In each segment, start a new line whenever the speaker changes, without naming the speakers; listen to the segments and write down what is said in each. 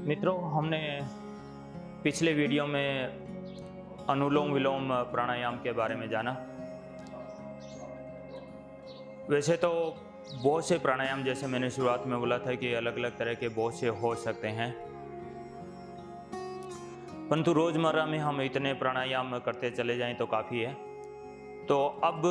मित्रों, हमने पिछले वीडियो में अनुलोम विलोम प्राणायाम के बारे में जाना। वैसे तो बहुत से प्राणायाम, जैसे मैंने शुरुआत में बोला था कि अलग अलग तरह के बहुत से हो सकते हैं, परंतु रोजमर्रा में हम इतने प्राणायाम करते चले जाएं तो काफ़ी है। तो अब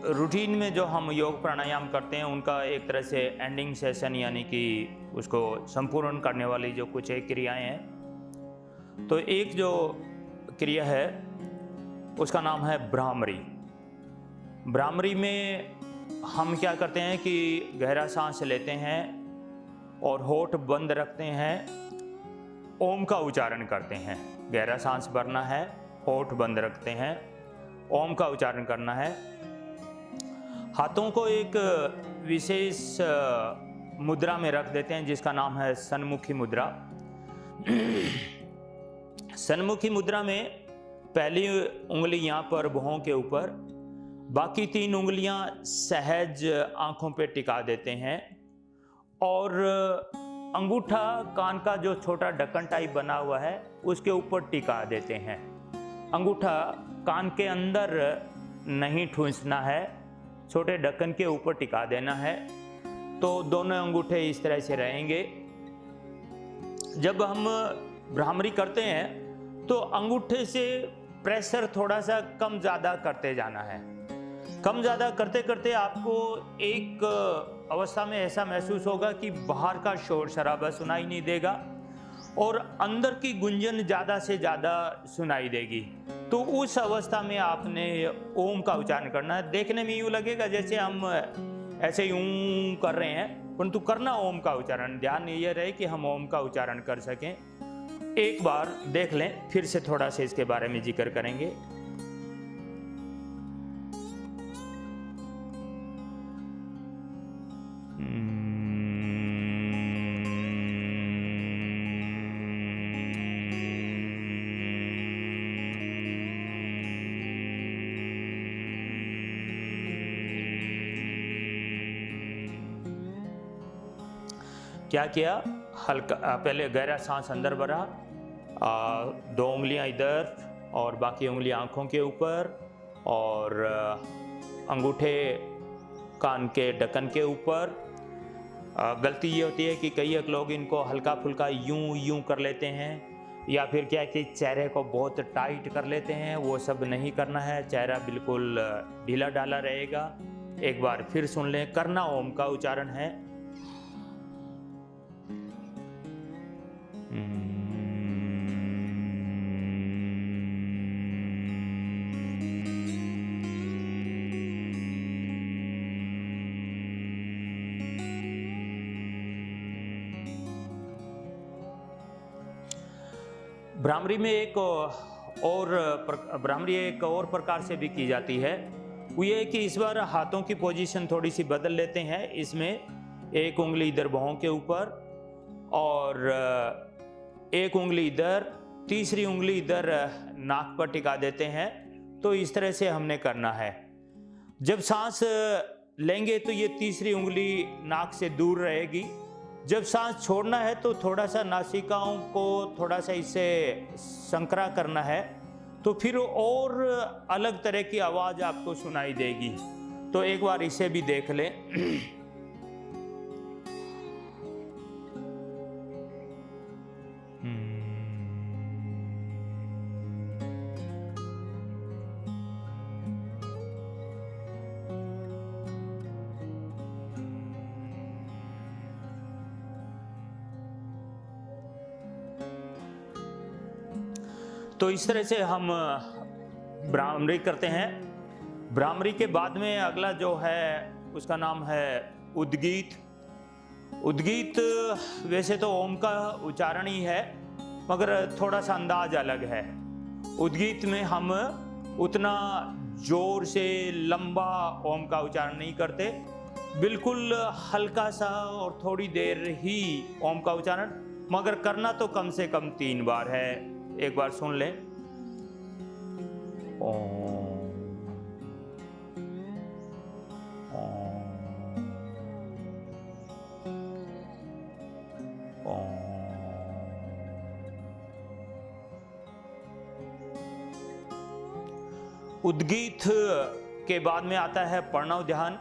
रूटीन में जो हम योग प्राणायाम करते हैं उनका एक तरह से एंडिंग सेशन, यानी कि उसको संपूर्ण करने वाली जो कुछ एक क्रियाएं हैं, तो एक जो क्रिया है उसका नाम है भ्रामरी। भ्रामरी में हम क्या करते हैं कि गहरा सांस लेते हैं और होठ बंद रखते हैं, ओम का उच्चारण करते हैं। गहरा सांस भरना है, होठ बंद रखते हैं, ओम का उच्चारण करना है। हाथों को एक विशेष मुद्रा में रख देते हैं जिसका नाम है सन्मुखी मुद्रा। सन्मुखी मुद्रा में पहली उंगली यहाँ पर भौं के ऊपर, बाकी 3 उंगलियां सहज आंखों पे टिका देते हैं और अंगूठा कान का जो छोटा ढक्कन टाइप बना हुआ है उसके ऊपर टिका देते हैं। अंगूठा कान के अंदर नहीं ठूंसना है, छोटे ढक्कन के ऊपर टिका देना है। तो दोनों अंगूठे इस तरह से रहेंगे। जब हम भ्रामरी करते हैं तो अंगूठे से प्रेशर थोड़ा सा कम ज़्यादा करते जाना है। कम ज़्यादा करते करते आपको एक अवस्था में ऐसा महसूस होगा कि बाहर का शोर शराबा सुनाई नहीं देगा और अंदर की गुंजन ज़्यादा से ज़्यादा सुनाई देगी। तो उस अवस्था में आपने ओम का उच्चारण करना है। देखने में यूँ लगेगा जैसे हम ऐसे यूँ कर रहे हैं, परंतु करना ओम का उच्चारण। ध्यान ये रहे कि हम ओम का उच्चारण कर सकें। एक बार देख लें, फिर से थोड़ा सा इसके बारे में जिक्र करेंगे। क्या किया? हल्का पहले गहरा सांस अंदर भरा, 2 उंगलियां इधर और बाकी उंगलियां आंखों के ऊपर और अंगूठे कान के ढक्कन के ऊपर। गलती ये होती है कि कई एक लोग इनको हल्का फुल्का यूं यूं कर लेते हैं, या फिर क्या कि चेहरे को बहुत टाइट कर लेते हैं। वो सब नहीं करना है, चेहरा बिल्कुल ढीला ढाला रहेगा। एक बार फिर सुन लें, करना ओम का उच्चारण है। भ्रामरी में एक और प्रकार से भी की जाती है। वो ये है कि इस बार हाथों की पोजीशन थोड़ी सी बदल लेते हैं। इसमें एक उंगली इधर भौं के ऊपर और एक उंगली इधर, तीसरी उंगली इधर नाक पर टिका देते हैं। तो इस तरह से हमने करना है। जब सांस लेंगे तो ये तीसरी उंगली नाक से दूर रहेगी। जब सांस छोड़ना है तो थोड़ा सा नासिकाओं को थोड़ा सा इससे संकरा करना है, तो फिर और अलग तरह की आवाज़ आपको सुनाई देगी। तो एक बार इसे भी देख लें। तो इस तरह से हम भ्रामरी करते हैं। भ्रामरी के बाद में अगला जो है उसका नाम है उद्गीत। उद्गीत वैसे तो ओम का उच्चारण ही है, मगर थोड़ा सा अंदाज अलग है। उद्गीत में हम उतना जोर से लंबा ओम का उच्चारण नहीं करते, बिल्कुल हल्का सा और थोड़ी देर ही ओम का उच्चारण, मगर करना तो कम से कम 3 बार है। एक बार सुन लें। ओम ओम उद्गीत के बाद में आता है प्रणव ध्यान।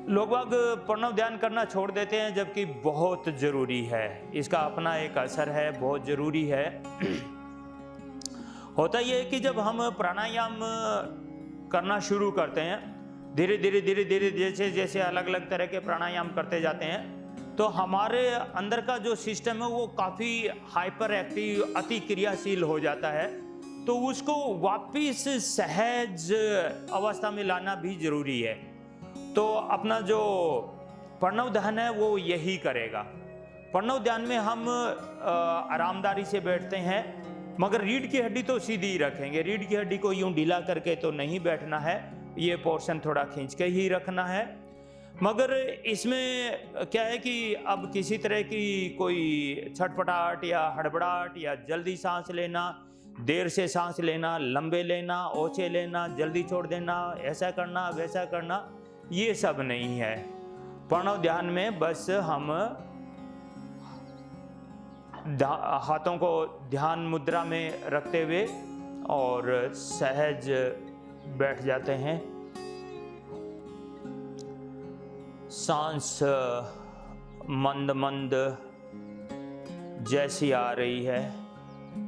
लोग बाग प्रणव ध्यान करना छोड़ देते हैं, जबकि बहुत जरूरी है। इसका अपना एक असर है, बहुत जरूरी है। होता यह है कि जब हम प्राणायाम करना शुरू करते हैं, धीरे धीरे धीरे धीरे जैसे जैसे अलग अलग तरह के प्राणायाम करते जाते हैं, तो हमारे अंदर का जो सिस्टम है वो काफ़ी हाइपर एक्टिव, अति क्रियाशील हो जाता है। तो उसको वापिस सहज अवस्था में लाना भी जरूरी है। तो अपना जो प्रणव ध्यान है वो यही करेगा। प्रणव ध्यान में हम आरामदारी से बैठते हैं, मगर रीढ़ की हड्डी तो सीधी ही रखेंगे। रीढ़ की हड्डी को यूं ढीला करके तो नहीं बैठना है, ये पोर्शन थोड़ा खींच के ही रखना है। मगर इसमें क्या है कि अब किसी तरह की कोई छटपटाहट या हड़बड़ाहट या जल्दी सांस लेना, देर से सांस लेना, लंबे लेना, ओछे लेना, जल्दी छोड़ देना, ऐसा करना वैसा करना, ये सब नहीं है। प्रणव ध्यान में बस हम हाथों को ध्यान मुद्रा में रखते हुए और सहज बैठ जाते हैं। सांस मंद मंद जैसी आ रही है,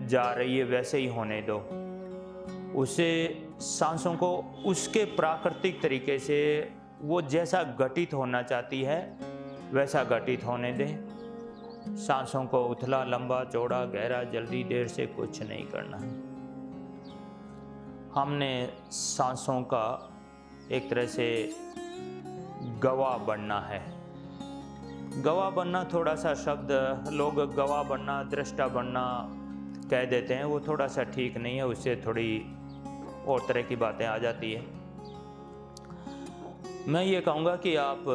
जा रही है, वैसे ही होने दो। उसे सांसों को उसके प्राकृतिक तरीके से वो जैसा घटित होना चाहती है वैसा घटित होने दें। सांसों को उथला, लंबा, चौड़ा, गहरा, जल्दी, देर से कुछ नहीं करना है। हमने सांसों का एक तरह से गवाह बनना है। गवाह बनना थोड़ा सा शब्द लोग गवाह बनना, दृष्टा बनना कह देते हैं, वो थोड़ा सा ठीक नहीं है। उससे थोड़ी और तरह की बातें आ जाती है। मैं ये कहूँगा कि आप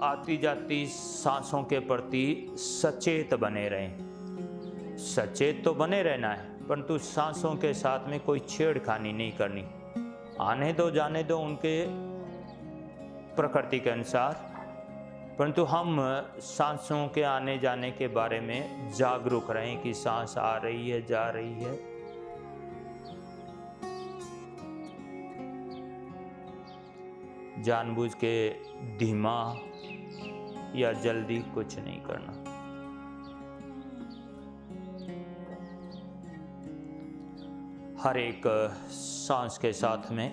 आती जाती सांसों के प्रति सचेत बने रहें। सचेत तो बने रहना है, परंतु सांसों के साथ में कोई छेड़खानी नहीं करनी। आने दो, जाने दो उनके प्रकृति के अनुसार, परंतु हम सांसों के आने जाने के बारे में जागरूक रहें कि सांस आ रही है, जा रही है। जानबूझ के धीमा या जल्दी कुछ नहीं करना। हर एक सांस के साथ में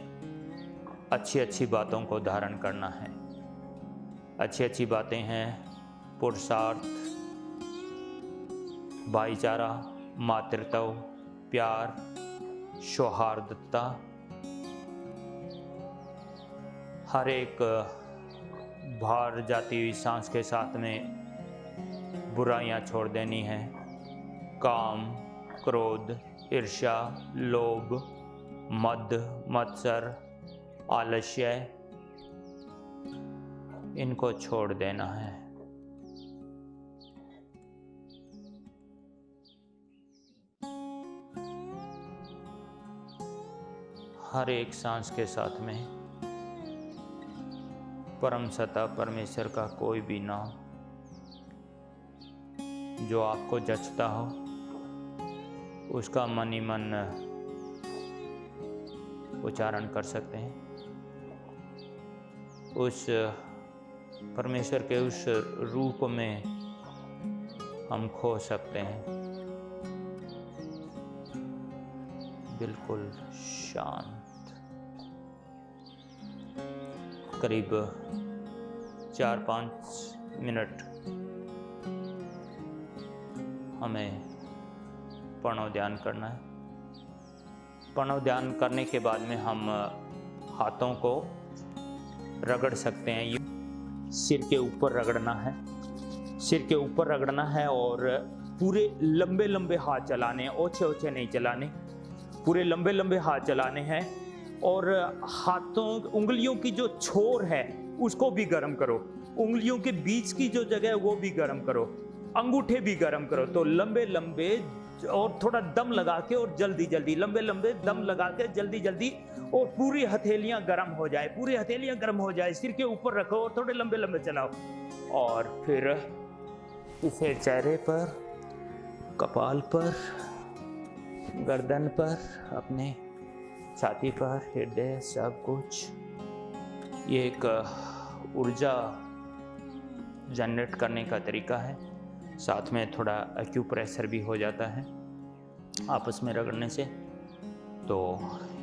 अच्छी अच्छी बातों को धारण करना है। अच्छी अच्छी बातें हैं पुरुषार्थ, भाईचारा, मातृत्व, प्यार, सौहार्दता। हर एक बाहर जाती हुई सांस के साथ में बुराइयां छोड़ देनी है। काम, क्रोध, ईर्ष्या, लोभ, मद, मत्सर, आलस्य, इनको छोड़ देना है। हर एक सांस के साथ में परम सत्ता परमेश्वर का कोई भी नाम जो आपको जचता हो, उसका मन ही मन उच्चारण कर सकते हैं। उस परमेश्वर के उस रूप में हम खो सकते हैं। बिल्कुल शांत। करीब 4-5 मिनट हमें प्रणव ध्यान करना है। प्रणव ध्यान करने के बाद में हम हाथों को रगड़ सकते हैं। ये सिर के ऊपर रगड़ना है, सिर के ऊपर रगड़ना है और पूरे लंबे लंबे हाथ चलाने हैं, ओछे ओछे नहीं चलाने, पूरे लंबे लंबे हाथ चलाने हैं। और हाथों उंगलियों की जो छोर है उसको भी गर्म करो, उंगलियों के बीच की जो जगह है वो भी गर्म करो, अंगूठे भी गर्म करो। तो लंबे लंबे और थोड़ा दम लगा के और जल्दी जल्दी, लंबे लंबे दम लगा के जल्दी जल्दी, और पूरी हथेलियां गर्म हो जाए, पूरी हथेलियां गर्म हो जाए। सिर के ऊपर रखो और थोड़े लंबे लंबे चलाओ। और फिर इसे चेहरे पर, कपाल पर, गर्दन पर अपने छाती पर, हृदय, सब कुछ। ये एक ऊर्जा जनरेट करने का तरीका है। साथ में थोड़ा एक्यूप्रेशर भी हो जाता है आपस में रगड़ने से। तो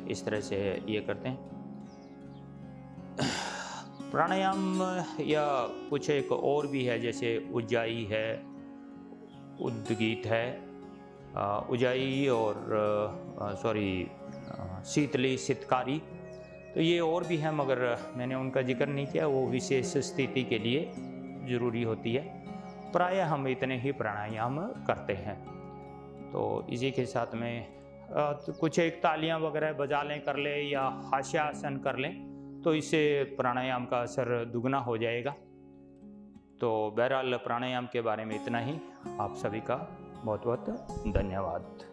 इस तरह से ये करते हैं। प्राणायाम या कुछ एक और भी है, जैसे उज्जाई है, उद्गीत है, उज्जाई और शीतली, सितकारी। तो ये और भी हैं, मगर मैंने उनका जिक्र नहीं किया, वो विशेष स्थिति के लिए ज़रूरी होती है। प्रायः हम इतने ही प्राणायाम करते हैं। तो इसी के साथ में तो कुछ एक तालियां वगैरह बजा लें, कर लें, या हास्यासन कर लें, तो इससे प्राणायाम का असर दुगना हो जाएगा। तो बहरहाल प्राणायाम के बारे में इतना ही। आप सभी का बहुत बहुत धन्यवाद।